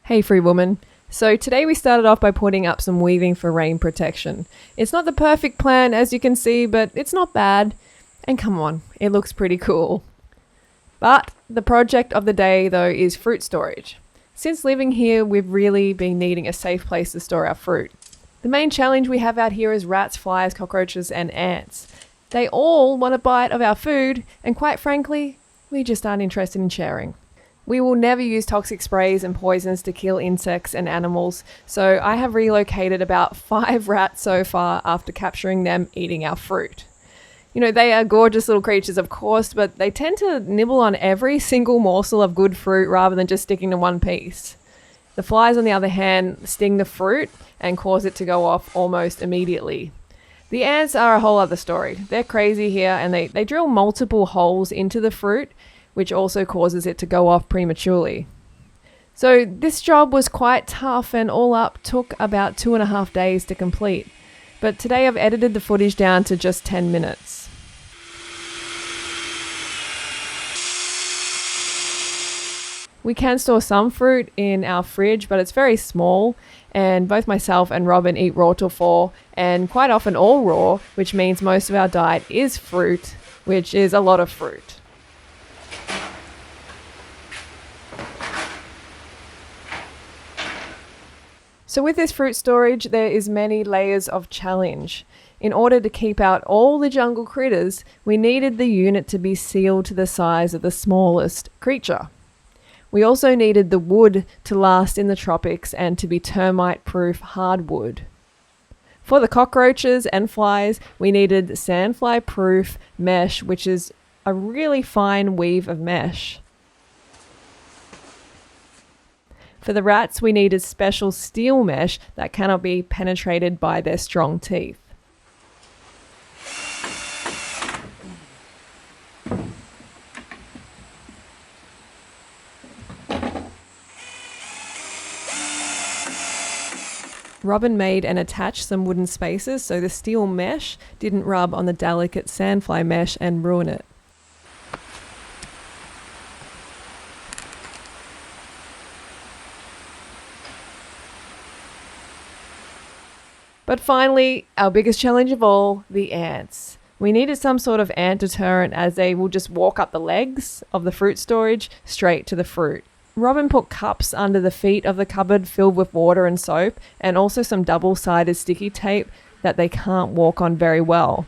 Hey free woman. So today we started off by putting up some weaving for rain protection. It's not the perfect plan as you can see, but it's not bad. And come on, it looks pretty cool. But the project of the day though is fruit storage. Since living here, we've really been needing a safe place to store our fruit. The main challenge we have out here is rats, flies, cockroaches and ants. They all want a bite of our food and quite frankly, we just aren't interested in sharing. We will never use toxic sprays and poisons to kill insects and animals, so I have relocated about 5 rats so far after capturing them eating our fruit. You know, they are gorgeous little creatures, of course, but they tend to nibble on every single morsel of good fruit rather than just sticking to one piece. The flies, on the other hand, sting the fruit and cause it to go off almost immediately. The ants are a whole other story. They're crazy here and they drill multiple holes into the fruit, which also causes it to go off prematurely. So this job was quite tough and all up took about 2.5 days to complete. But today I've edited the footage down to just 10 minutes. We can store some fruit in our fridge, but it's very small, and both myself and Robin eat raw till 4, and quite often all raw, which means most of our diet is fruit, which is a lot of fruit. So with this fruit storage, there is many layers of challenge. In order to keep out all the jungle critters, we needed the unit to be sealed to the size of the smallest creature. We also needed the wood to last in the tropics and to be termite-proof hardwood. For the cockroaches and flies, we needed sandfly-proof mesh, which is a really fine weave of mesh. For the rats, we needed special steel mesh that cannot be penetrated by their strong teeth. Robin made and attached some wooden spaces so the steel mesh didn't rub on the delicate sandfly mesh and ruin it. But finally, our biggest challenge of all, the ants. We needed some sort of ant deterrent as they will just walk up the legs of the fruit storage straight to the fruit. Robin put cups under the feet of the cupboard filled with water and soap and also some double-sided sticky tape that they can't walk on very well.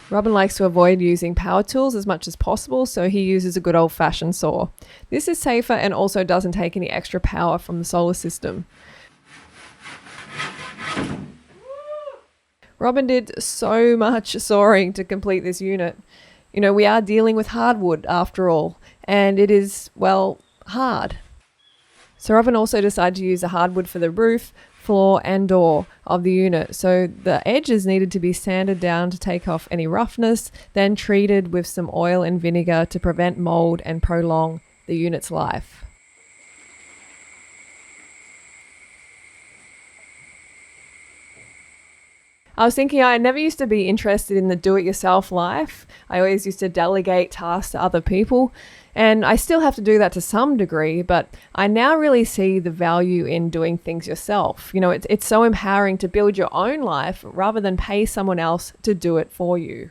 Robin likes to avoid using power tools as much as possible, so he uses a good old-fashioned saw. This is safer and also doesn't take any extra power from the solar system. Robin did so much sawing to complete this unit. You know, we are dealing with hardwood after all, and it is, well, hard. So Robin also decided to use the hardwood for the roof, floor and door of the unit. So the edges needed to be sanded down to take off any roughness, then treated with some oil and vinegar to prevent mold and prolong the unit's life. I was thinking I never used to be interested in the do-it-yourself life. I always used to delegate tasks to other people, and I still have to do that to some degree, but I now really see the value in doing things yourself. You know, it's so empowering to build your own life rather than pay someone else to do it for you.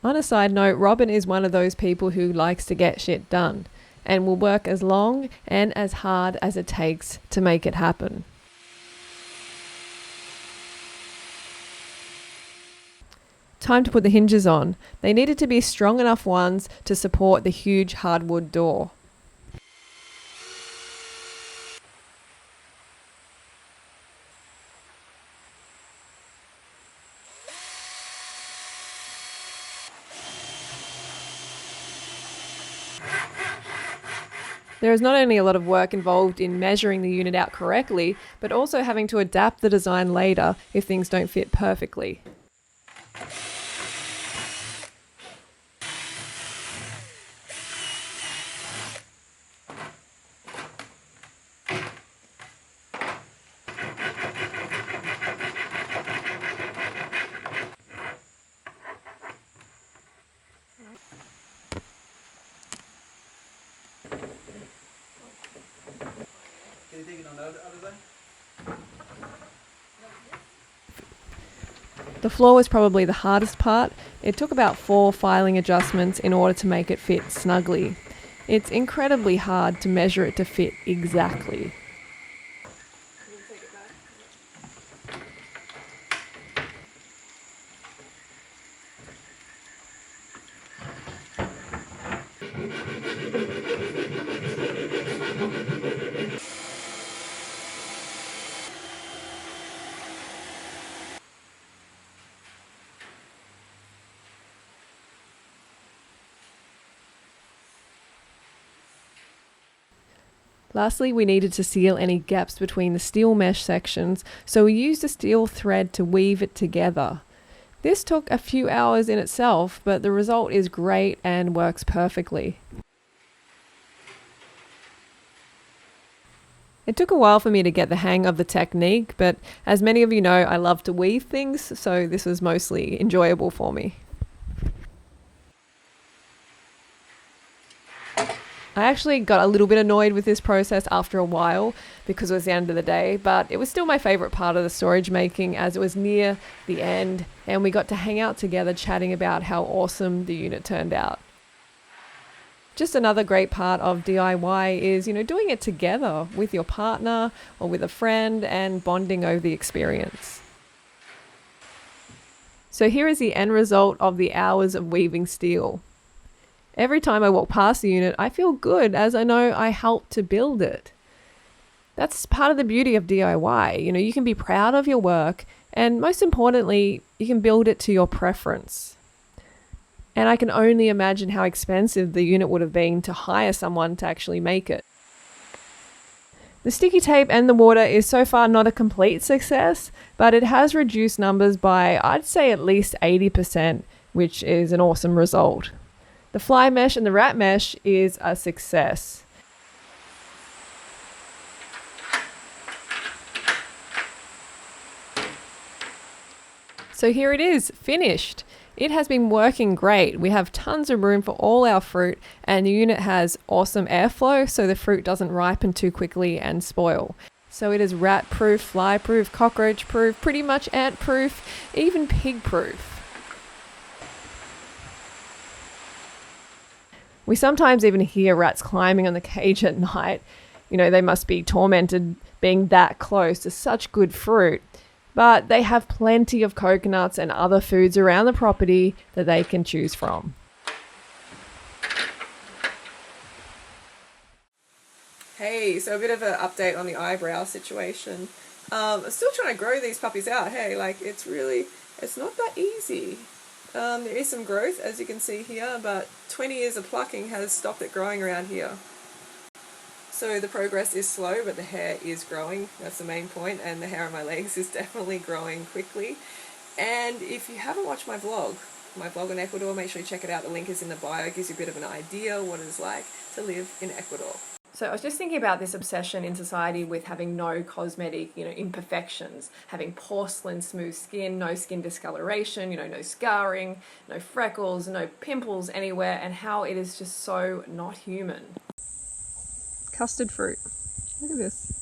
On a side note, Robin is one of those people who likes to get shit done and will work as long and as hard as it takes to make it happen. Time to put the hinges on. They needed to be strong enough ones to support the huge hardwood door. There is not only a lot of work involved in measuring the unit out correctly, but also having to adapt the design later if things don't fit perfectly. The floor was probably the hardest part. It took about 4 filing adjustments in order to make it fit snugly. It's incredibly hard to measure it to fit exactly. Lastly, we needed to seal any gaps between the steel mesh sections, so we used a steel thread to weave it together. This took a few hours in itself, but the result is great and works perfectly. It took a while for me to get the hang of the technique, but as many of you know, I love to weave things, so this was mostly enjoyable for me. I actually got a little bit annoyed with this process after a while because it was the end of the day, but it was still my favourite part of the storage making as it was near the end and we got to hang out together chatting about how awesome the unit turned out. Just another great part of DIY is, doing it together with your partner or with a friend and bonding over the experience. So here is the end result of the hours of weaving steel. Every time I walk past the unit, I feel good as I know I helped to build it. That's part of the beauty of DIY. You can be proud of your work and most importantly, you can build it to your preference. And I can only imagine how expensive the unit would have been to hire someone to actually make it. The sticky tape and the water is so far not a complete success, but it has reduced numbers by, I'd say, at least 80%, which is an awesome result. The fly mesh and the rat mesh is a success. So here it is, finished. It has been working great. We have tons of room for all our fruit and the unit has awesome airflow so the fruit doesn't ripen too quickly and spoil. So it is rat proof, fly proof, cockroach proof, pretty much ant proof, even pig proof. We sometimes even hear rats climbing on the cage at night. They must be tormented being that close to such good fruit. But they have plenty of coconuts and other foods around the property that they can choose from. Hey, so a bit of an update on the eyebrow situation. I'm still trying to grow these puppies out. Hey, it's not that easy. There is some growth, as you can see here, but 20 years of plucking has stopped it growing around here. So the progress is slow, but the hair is growing. That's the main point, and the hair on my legs is definitely growing quickly. And if you haven't watched my vlog in Ecuador, make sure you check it out. The link is in the bio. It gives you a bit of an idea what it's like to live in Ecuador. So I was just thinking about this obsession in society with having no cosmetic, imperfections, having porcelain smooth skin, no skin discoloration, no scarring, no freckles, no pimples anywhere, and how it is just so not human. Custard fruit. Look at this.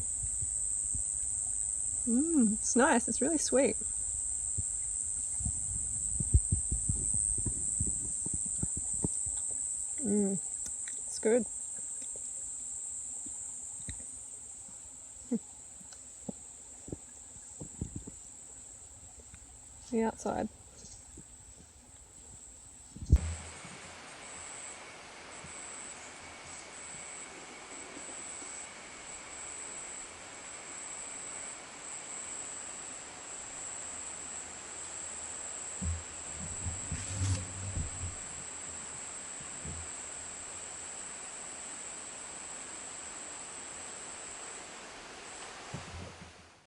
It's nice. It's really sweet. It's good. The outside.